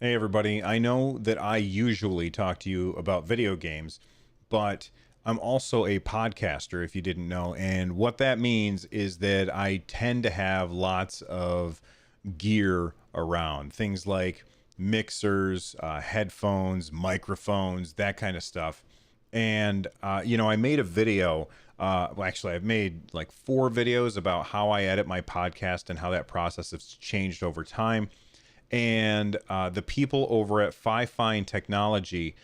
Hey everybody, I know that I usually talk to you about video games, but I'm also a podcaster, if you didn't know. And what that means is that I tend to have lots of gear around, things like mixers, headphones, microphones, that kind of stuff. And, I made a video. Well, actually, I've made like 4 videos about how I edit my podcast and how that process has changed over time. And the people over at FiFine Technology,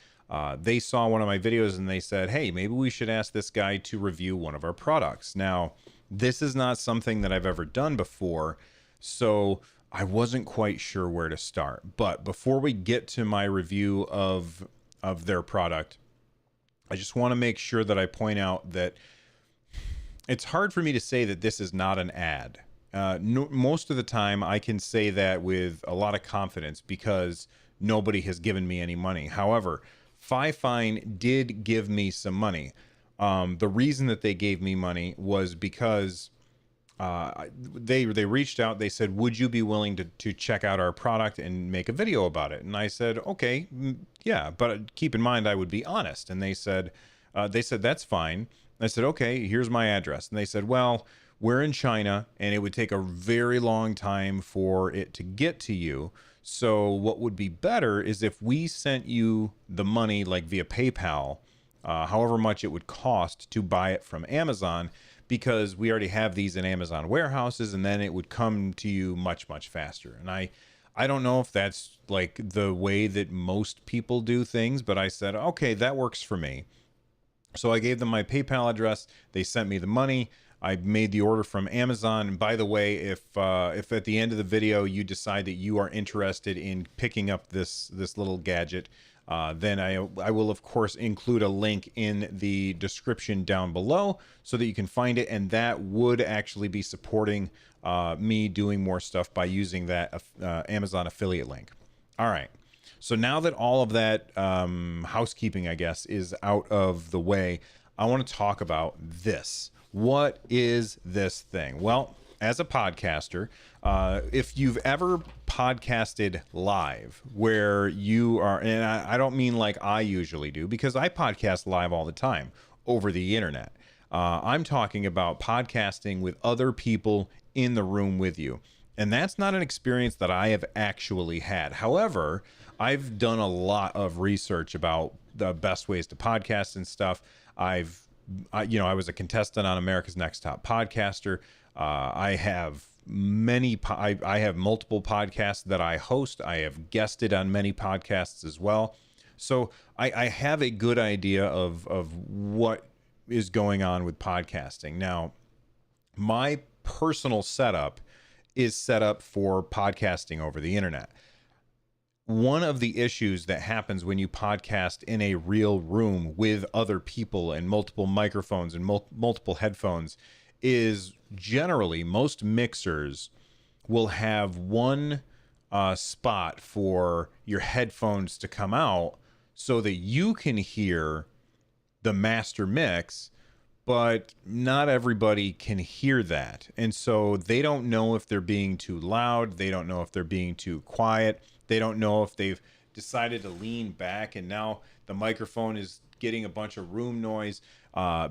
they saw one of my videos and they said, hey, maybe we should ask this guy to review one of our products. Now, this is not something that I've ever done before, so I wasn't quite sure where to start. But before we get to my review of their product, I just want to make sure that I point out that it's hard for me to say that this is not an ad. No, most of the time, I can say that with a lot of confidence because nobody has given me any money. However, FiFine did give me some money. The reason that they gave me money was because they reached out. They said, "Would you be willing to check out our product and make a video about it?" And I said, "Okay, yeah, but keep in mind I would be honest." And they said that's fine. I said, "Okay, here's my address." And they said, "Well, we're in China and it would take a very long time for it to get to you. So what would be better is if we sent you the money like via PayPal, however much it would cost to buy it from Amazon, because we already have these in Amazon warehouses, and then it would come to you much, much faster." And I don't know if that's like the way that most people do things, but I said, okay, that works for me. So I gave them my PayPal address. They sent me the money. I made the order from Amazon. And by the way, if at the end of the video you decide that you are interested in picking up this little gadget, then I will of course include a link in the description down below so that you can find it, and that would actually be supporting me doing more stuff by using that Amazon affiliate link. All right. So now that all of that housekeeping, I guess, is out of the way, I want to talk about this. What is this thing? Well, as a podcaster, if you've ever podcasted live where you are, and I don't mean like I usually do, because I podcast live all the time over the internet. I'm talking about podcasting with other people in the room with you. And that's not an experience that I have actually had. However, I've done a lot of research about the best ways to podcast and stuff. I was a contestant on America's Next Top Podcaster. I have I have multiple podcasts that I host. I have guested on many podcasts as well. So I have a good idea of what is going on with podcasting. Now, my personal setup is set up for podcasting over the internet. One of the issues that happens when you podcast in a real room with other people and multiple microphones and multiple headphones is generally most mixers will have one spot for your headphones to come out so that you can hear the master mix, but not everybody can hear that. And so they don't know if they're being too loud. They don't know if they're being too quiet. They don't know if they've decided to lean back and now the microphone is getting a bunch of room noise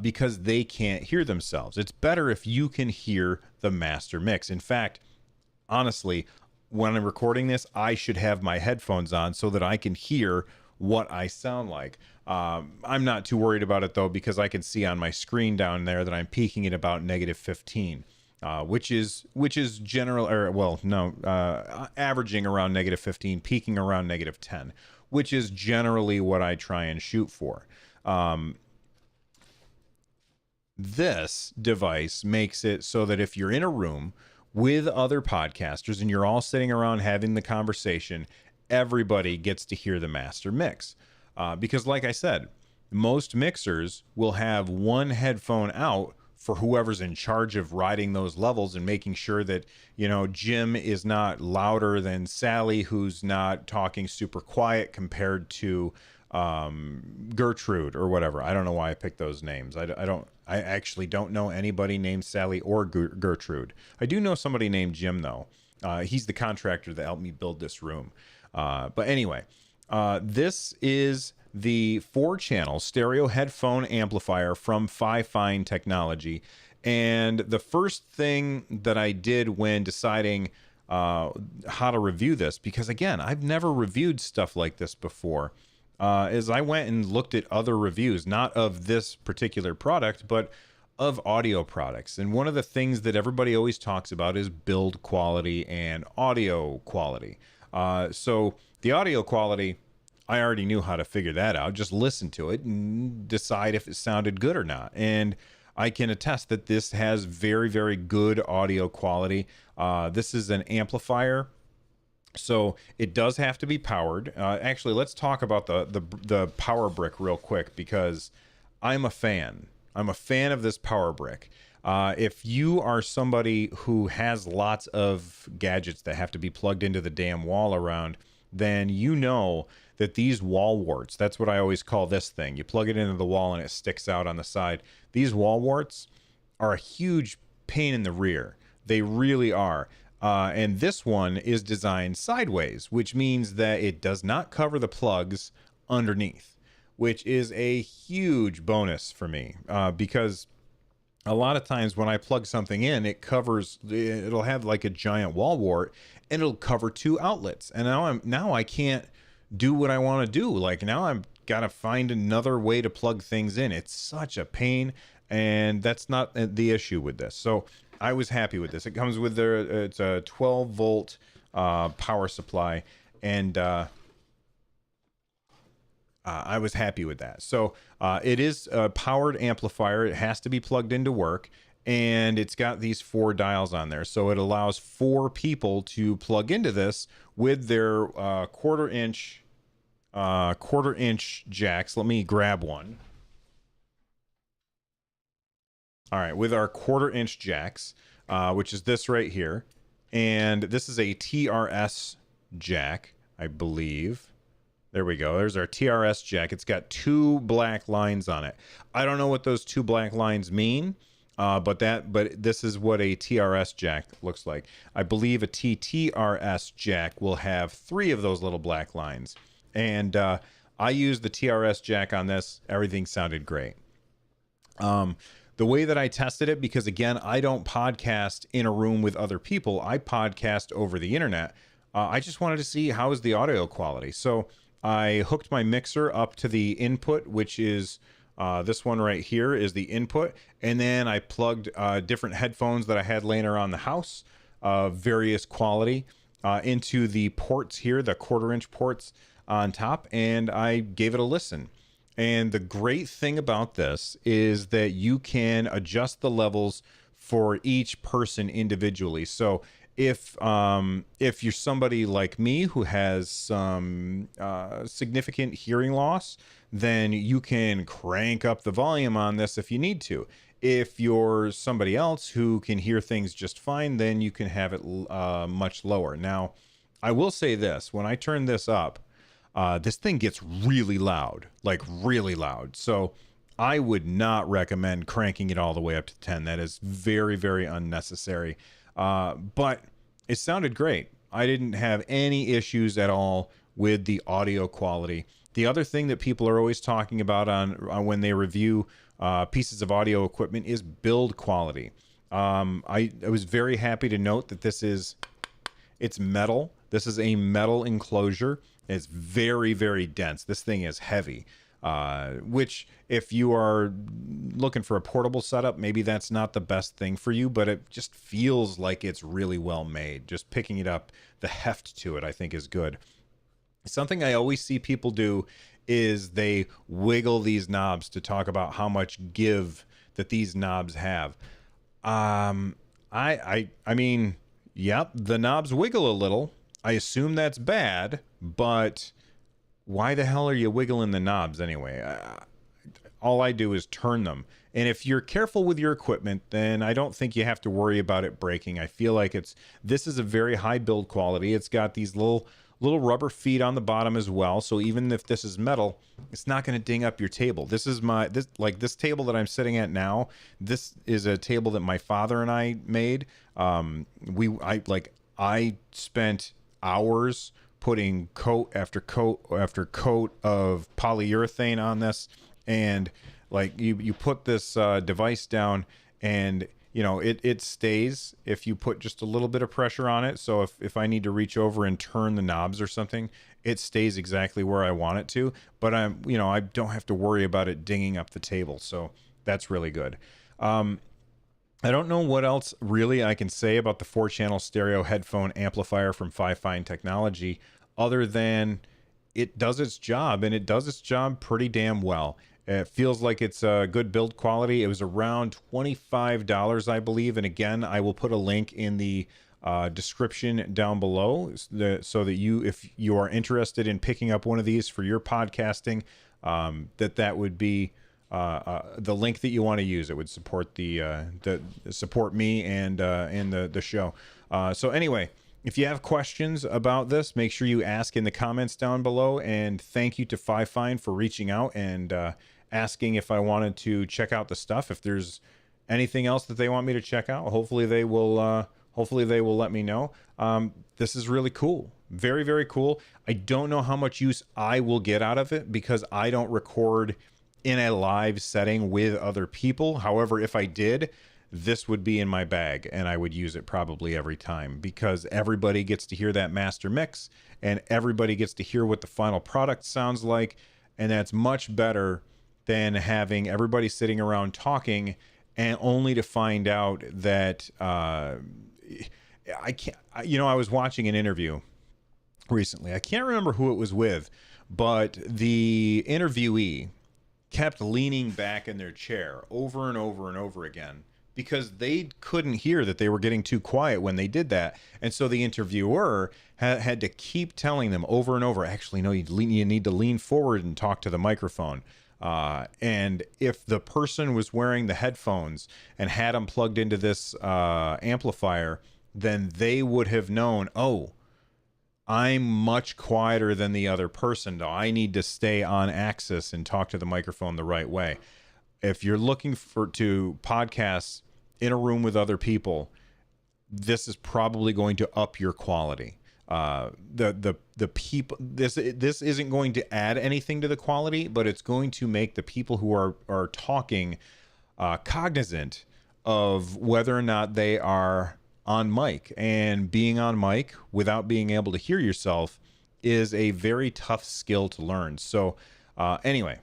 because they can't hear themselves. It's better if you can hear the master mix. In fact, honestly, when I'm recording this, I should have my headphones on so that I can hear what I sound like. I'm not too worried about it though, because I can see on my screen down there that I'm peaking at about -15. Which is general, or well, no, averaging around -15, peaking around -10, which is generally what I try and shoot for. This device makes it so that if you're in a room with other podcasters and you're all sitting around having the conversation, everybody gets to hear the master mix. Because like I said, most mixers will have one headphone out for whoever's in charge of riding those levels and making sure that, Jim is not louder than Sally, who's not talking super quiet compared to Gertrude or whatever. I don't know why I picked those names. I actually don't know anybody named Sally or Gertrude. I do know somebody named Jim though. He's the contractor that helped me build this room. But anyway, this is the 4-channel stereo headphone amplifier from FiFine Technology. And the first thing that I did when deciding how to review this, because again, I've never reviewed stuff like this before, is I went and looked at other reviews, not of this particular product, but of audio products. And one of the things that everybody always talks about is build quality and audio quality. So the audio quality, I already knew how to figure that out. Just listen to it and decide if it sounded good or not. And I can attest that this has very, very good audio quality. This is an amplifier, so it does have to be powered. Actually, let's talk about the power brick real quick, because I'm a fan. I'm a fan of this power brick. If you are somebody who has lots of gadgets that have to be plugged into the damn wall around, then you know that these wall warts, that's what I always call this thing. You plug it into the wall and it sticks out on the side. These wall warts are a huge pain in the rear. They really are. And this one is designed sideways, which means that it does not cover the plugs underneath, which is a huge bonus for me, because a lot of times when I plug something in, it'll have like a giant wall wart and it'll cover 2 outlets. And now I can't do what I want to do. Like now I've got to find another way to plug things in. It's such a pain, and that's not the issue with this. So I was happy with this. It comes with it's a 12-volt power supply, and I was happy with that. So it is a powered amplifier. It has to be plugged into work, and it's got these 4 dials on there. So it allows 4 people to plug into this with their quarter inch jacks. Let me grab one. All right, with our 1/4 inch jacks, which is this right here. And this is a TRS jack, I believe. There we go. There's our TRS jack. It's got 2 black lines on it. I don't know what those 2 black lines mean, but this is what a TRS jack looks like. I believe a TTRS jack will have 3 of those little black lines. And I used the TRS jack on this. Everything sounded great. The way that I tested it, because again, I don't podcast in a room with other people. I podcast over the internet. I just wanted to see how is the audio quality. So I hooked my mixer up to the input, which is this one right here is the input. And then I plugged different headphones that I had laying around the house, various quality, into the ports here, the 1/4 inch ports on top, and I gave it a listen. And the great thing about this is that you can adjust the levels for each person individually. So if you're somebody like me who has some significant hearing loss, then you can crank up the volume on this if you need to. If you're somebody else who can hear things just fine, then you can have it much lower. Now, I will say this, when I turn this up, this thing gets really loud, like really loud. So I would not recommend cranking it all the way up to 10. That is very, very unnecessary. But it sounded great. I didn't have any issues at all with the audio quality. The other thing that people are always talking about on when they review pieces of audio equipment is build quality. I was very happy to note that it's metal. This is a metal enclosure. It's very, very dense. This thing is heavy, which if you are looking for a portable setup, maybe that's not the best thing for you, but it just feels like it's really well made. Just picking it up, the heft to it, I think is good. Something I always see people do is they wiggle these knobs to talk about how much give that these knobs have. I mean, yep, the knobs wiggle a little. I assume that's bad, but why the hell are you wiggling the knobs anyway? All I do is turn them. And if you're careful with your equipment, then I don't think you have to worry about it breaking. I feel like this is a very high build quality. It's got these little rubber feet on the bottom as well. So even if this is metal, it's not going to ding up your table. This table that I'm sitting at now, this is a table that my father and I made. I spent hours putting coat after coat after coat of polyurethane on this, and like you put this device down, and it stays if you put just a little bit of pressure on it. So if I need to reach over and turn the knobs or something, it stays exactly where I want it to, but I don't have to worry about it dinging up the table. So that's really good. I don't know what else really I can say about the 4-channel stereo headphone amplifier from FiFine Technology, other than it does its job, and it does its job pretty damn well. It feels like it's a good build quality. It was around $25, I believe. And again, I will put a link in the description down below so that if you are interested in picking up one of these for your podcasting, that would be the link that you want to use. It would support support me and the show. So anyway, if you have questions about this, make sure you ask in the comments down below. And thank you to FiFine for reaching out and asking if I wanted to check out the stuff. If there's anything else that they want me to check out, hopefully they will let me know. This is really cool. Very, very cool. I don't know how much use I will get out of it because I don't record in a live setting with other people. However, if I did, this would be in my bag and I would use it probably every time, because everybody gets to hear that master mix and everybody gets to hear what the final product sounds like. And that's much better than having everybody sitting around talking and only to find out that I was watching an interview recently. I can't remember who it was with, but the interviewee kept leaning back in their chair over and over and over again because they couldn't hear that they were getting too quiet when they did that. And so the interviewer had to keep telling them over and over, actually, no, you need to lean forward and talk to the microphone. And if the person was wearing the headphones and had them plugged into this amplifier, then they would have known, oh, I'm much quieter than the other person, though. I need to stay on axis and talk to the microphone the right way. If you're looking to podcasts in a room with other people, this is probably going to up your quality. The people, this isn't going to add anything to the quality, but it's going to make the people who are talking cognizant of whether or not they are on mic. And being on mic without being able to hear yourself is a very tough skill to learn. So anyway,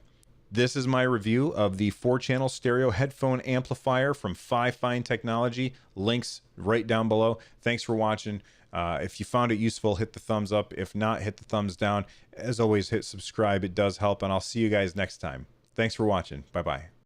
this is my review of the 4-channel stereo headphone amplifier from FiFine Technology. Links right down below. Thanks for watching. If you found it useful, hit the thumbs up. If not, hit the thumbs down. As always, hit subscribe. It does help, and I'll see you guys next time. Thanks for watching. Bye-bye.